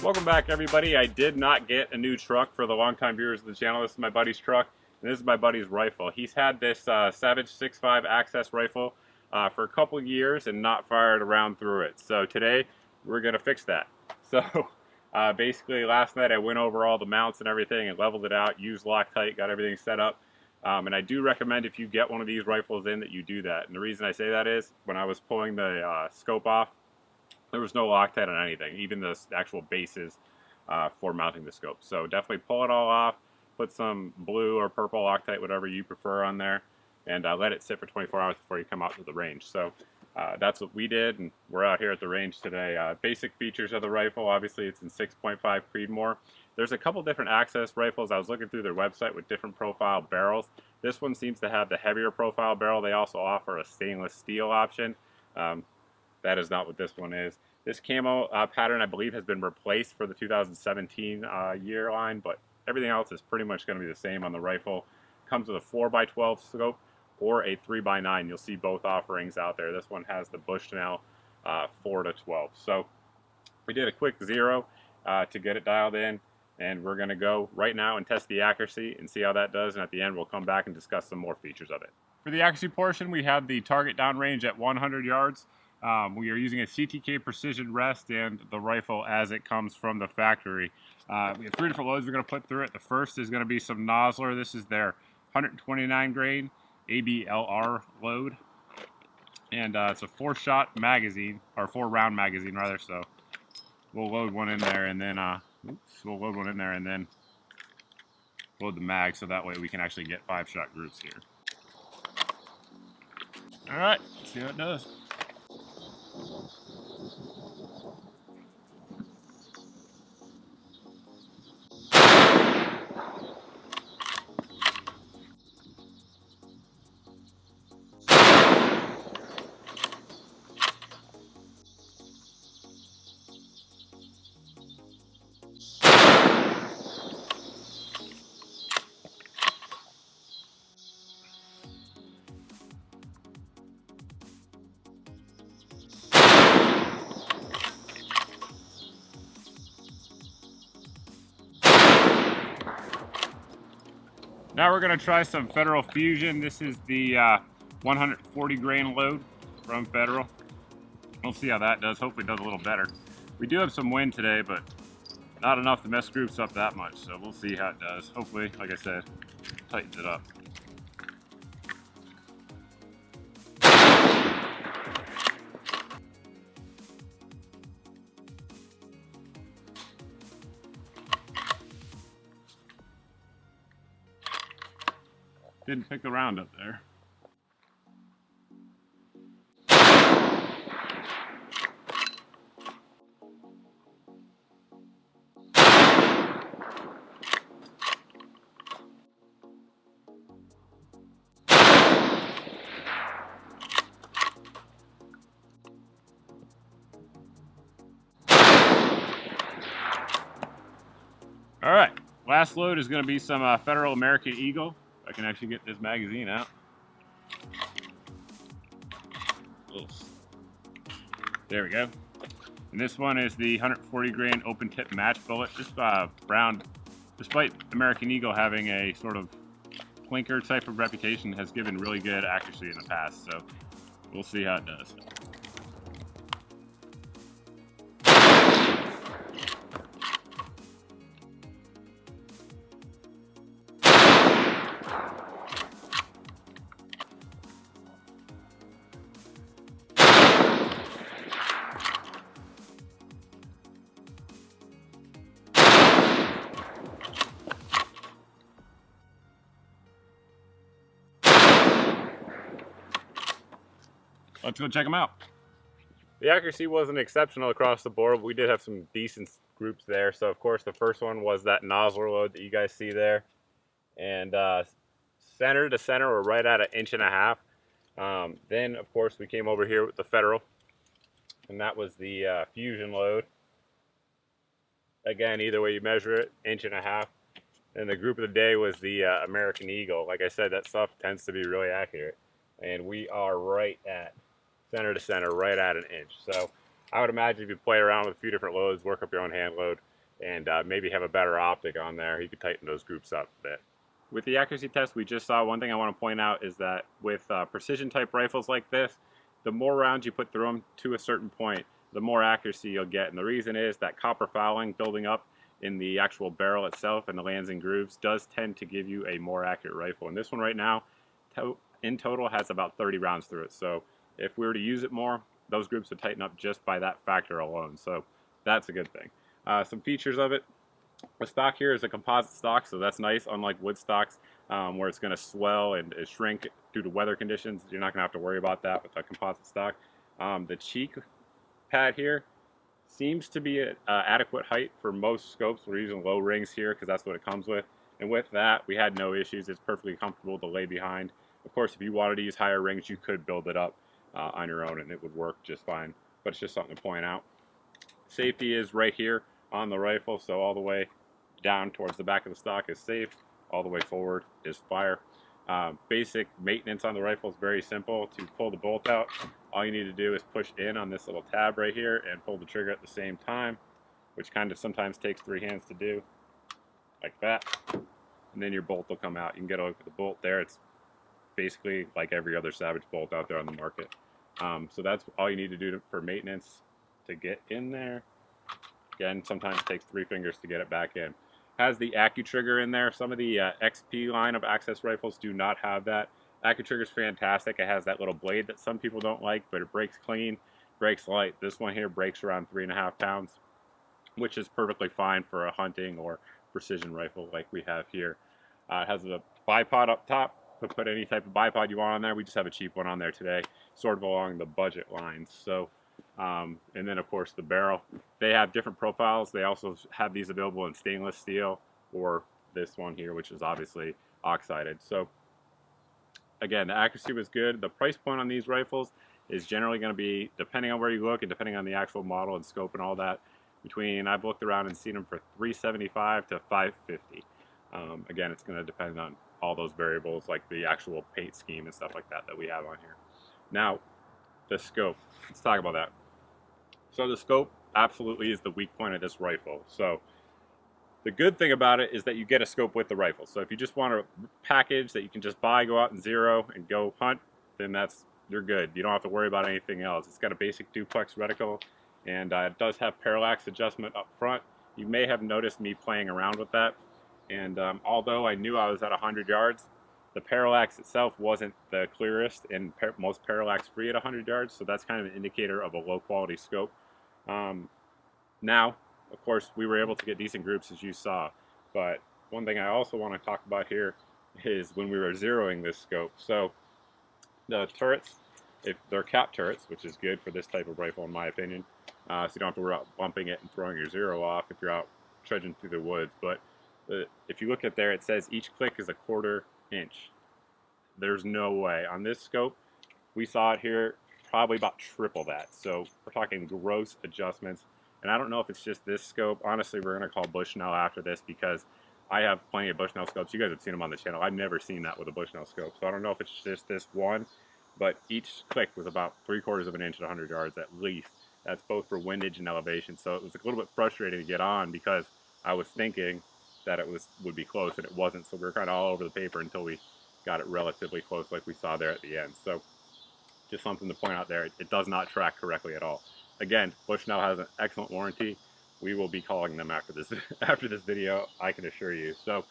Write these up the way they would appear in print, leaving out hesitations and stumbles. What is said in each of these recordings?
Welcome back, everybody. I did not get a new truck. For the longtime viewers of the channel, this is my buddy's truck, and this is my buddy's rifle. He's had this Savage 6.5 Access rifle for a couple years and not fired a round through it. So today we're going to fix that. So basically last night I went over all the mounts and everything and leveled it out, used Loctite, got everything set up. And I do recommend if you get one of these rifles in that you do that. And the reason I say that is when I was pulling the scope off, there was no Loctite on anything, even the actual bases for mounting the scope. So definitely pull it all off, put some blue or purple Loctite, whatever you prefer, on there, and let it sit for 24 hours before you come out to the range. So that's what we did, and we're out here at the range today. Basic features of the rifle, obviously it's in 6.5 Creedmoor. There's a couple different access rifles. I was looking through their website with different profile barrels. This one seems to have the heavier profile barrel. They also offer a stainless steel option. That is not what this one is. This camo pattern, I believe, has been replaced for the 2017 year line, but everything else is pretty much going to be the same on the rifle. Comes with a 4x12 scope or a 3x9. You'll see both offerings out there. This one has the Bushnell 4-12. So we did a quick zero to get it dialed in, and we're going to go right now and test the accuracy and see how that does, and at the end we'll come back and discuss some more features of it. For the accuracy portion, we have the target downrange at 100 yards. We are using a CTK precision rest and the rifle as it comes from the factory. We have three different loads we're going to put through it. The first is going to be some Nosler. This is their 129 grain ABLR load, and it's a 4-shot magazine, or 4-round magazine rather. So we'll load one in there, and then we'll load one in there, and then load the mag, so that way we can actually get 5-shot groups here. All right, let's see how it does. Now we're going to try some Federal Fusion. This is the 140 grain load from Federal. We'll see how that does. Hopefully it does a little better. We do have some wind today, but not enough to mess groups up that much, so we'll see how it does. Hopefully, like I said, tightens it up. Didn't pick the round up there. All right, last load is going to be some Federal American Eagle. I can actually get this magazine out. There we go. And this one is the 140 grain open tip match bullet. This round, despite American Eagle having a sort of plinker type of reputation, has given really good accuracy in the past. So we'll see how it does. Let's go check them out. The accuracy wasn't exceptional across the board, but we did have some decent groups there. So of course the first one was that Nosler load that you guys see there, and center to center we're right at 1.5 inches. Then of course we came over here with the Federal, and that was the Fusion load. Again, either way you measure it, 1.5 inches. And the group of the day was the American Eagle. Like I said, that stuff tends to be really accurate, and we are right at center to center, right at 1 inch. So I would imagine if you play around with a few different loads, work up your own hand load, and maybe have a better optic on there. You could tighten those groups up a bit. With the accuracy test we just saw, one thing I want to point out is that with precision type rifles like this, the more rounds you put through them to a certain point, the more accuracy you'll get. And the reason is that copper fouling building up in the actual barrel itself and the lands and grooves does tend to give you a more accurate rifle. And this one right now, in total, has about 30 rounds through it. So if we were to use it more, those groups would tighten up just by that factor alone. So that's a good thing. Some features of it. The stock here is a composite stock, so that's nice, unlike wood stocks where it's going to swell and shrink due to weather conditions. You're not going to have to worry about that with a composite stock. The cheek pad here seems to be at adequate height for most scopes. We're using low rings here because that's what it comes with. And with that, we had no issues. It's perfectly comfortable to lay behind. Of course, if you wanted to use higher rings, you could build it up on your own and it would work just fine. But it's just something to point out. Safety is right here on the rifle, so all the way down towards the back of the stock is safe, all the way forward is fire. Basic maintenance on the rifle is very simple. To pull the bolt out, all you need to do is push in on this little tab right here and pull the trigger at the same time, which kind of sometimes takes 3 hands to do, like that, and then your bolt will come out. You can get a look at the bolt there. It's basically like every other Savage bolt out there on the market. So that's all you need to do for maintenance to get in there. Again, sometimes it takes 3 fingers to get it back in. Has the AccuTrigger in there. Some of the XP line of access rifles do not have that. AccuTrigger is fantastic. It has that little blade that some people don't like, but it breaks clean, breaks light. This one here breaks around 3.5 pounds, which is perfectly fine for a hunting or precision rifle like we have here. It has a bipod up top. Put any type of bipod you want on there. We just have a cheap one on there today, sort of along the budget lines. So. And then of course the barrel. They have different profiles. They also have these available in stainless steel or this one here, which is obviously oxided. So again, the accuracy was good. The price point on these rifles is generally going to be, depending on where you look and depending on the actual model and scope and all that, between, I've looked around and seen them for $375 to $550. Again, it's going to depend on all those variables like the actual paint scheme and stuff like that that we have on here. Now, the scope. Let's talk about that. So the scope absolutely is the weak point of this rifle. So the good thing about it is that you get a scope with the rifle. So if you just want a package that you can just buy, go out and zero, and go hunt, then you're good. You don't have to worry about anything else. It's got a basic duplex reticle, and it does have parallax adjustment up front. You may have noticed me playing around with that. And although I knew I was at 100 yards, the parallax itself wasn't the clearest and most parallax free at 100 yards, so that's kind of an indicator of a low quality scope. Now, of course, we were able to get decent groups as you saw, but one thing I also want to talk about here is when we were zeroing this scope. So the turrets, if they're cap turrets, which is good for this type of rifle in my opinion, so you don't have to worry about bumping it and throwing your zero off if you're out trudging through the woods. But if you look at there, it says each click is a 1/4 inch. There's no way. On this scope, we saw it here probably about triple that. So we're talking gross adjustments. And I don't know if it's just this scope. Honestly, we're going to call Bushnell after this because I have plenty of Bushnell scopes. You guys have seen them on the channel. I've never seen that with a Bushnell scope. So I don't know if it's just this one, but each click was about 3/4 of an inch at 100 yards at least. That's both for windage and elevation. So it was a little bit frustrating to get on because I was thinking that it would be close and it wasn't. So we were kind of all over the paper until we got it relatively close like we saw there at the end. So just something to point out there. It does not track correctly at all. Again, Bushnell has an excellent warranty. We will be calling them after this video, I can assure you. So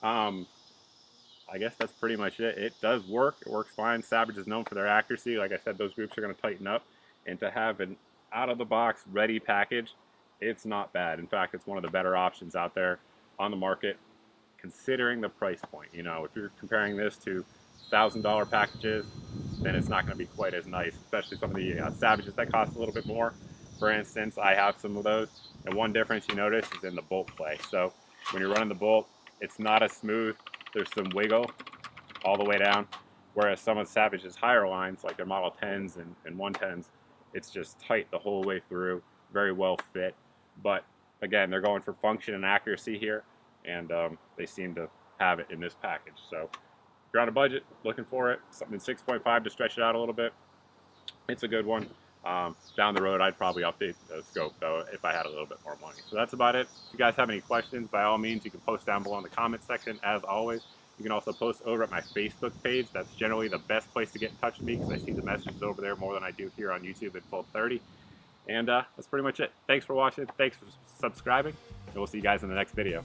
I guess that's pretty much it. It does work. It works fine. Savage is known for their accuracy. Like I said, those groups are going to tighten up. And to have an out-of-the-box ready package, it's not bad. In fact, it's one of the better options out there on the market, considering the price point. You know, if you're comparing this to $1,000 packages, then it's not going to be quite as nice, especially some of the Savages that cost a little bit more. For instance, I have some of those, and one difference you notice is in the bolt play. So when you're running the bolt, it's not as smooth. There's some wiggle all the way down, whereas some of the Savage's higher lines, like their Model 10s and 110s, it's just tight the whole way through, very well fit. But again, they're going for function and accuracy here, and they seem to have it in this package. So if you're on a budget, looking for it, something 6.5 to stretch it out a little bit, it's a good one. Down the road, I'd probably update the scope though if I had a little bit more money. So that's about it. If you guys have any questions, by all means, you can post down below in the comment section. As always, you can also post over at my Facebook page. That's generally the best place to get in touch with me because I see the messages over there more than I do here on YouTube at full 30. And that's pretty much it. Thanks for watching. Thanks for subscribing. And we'll see you guys in the next video.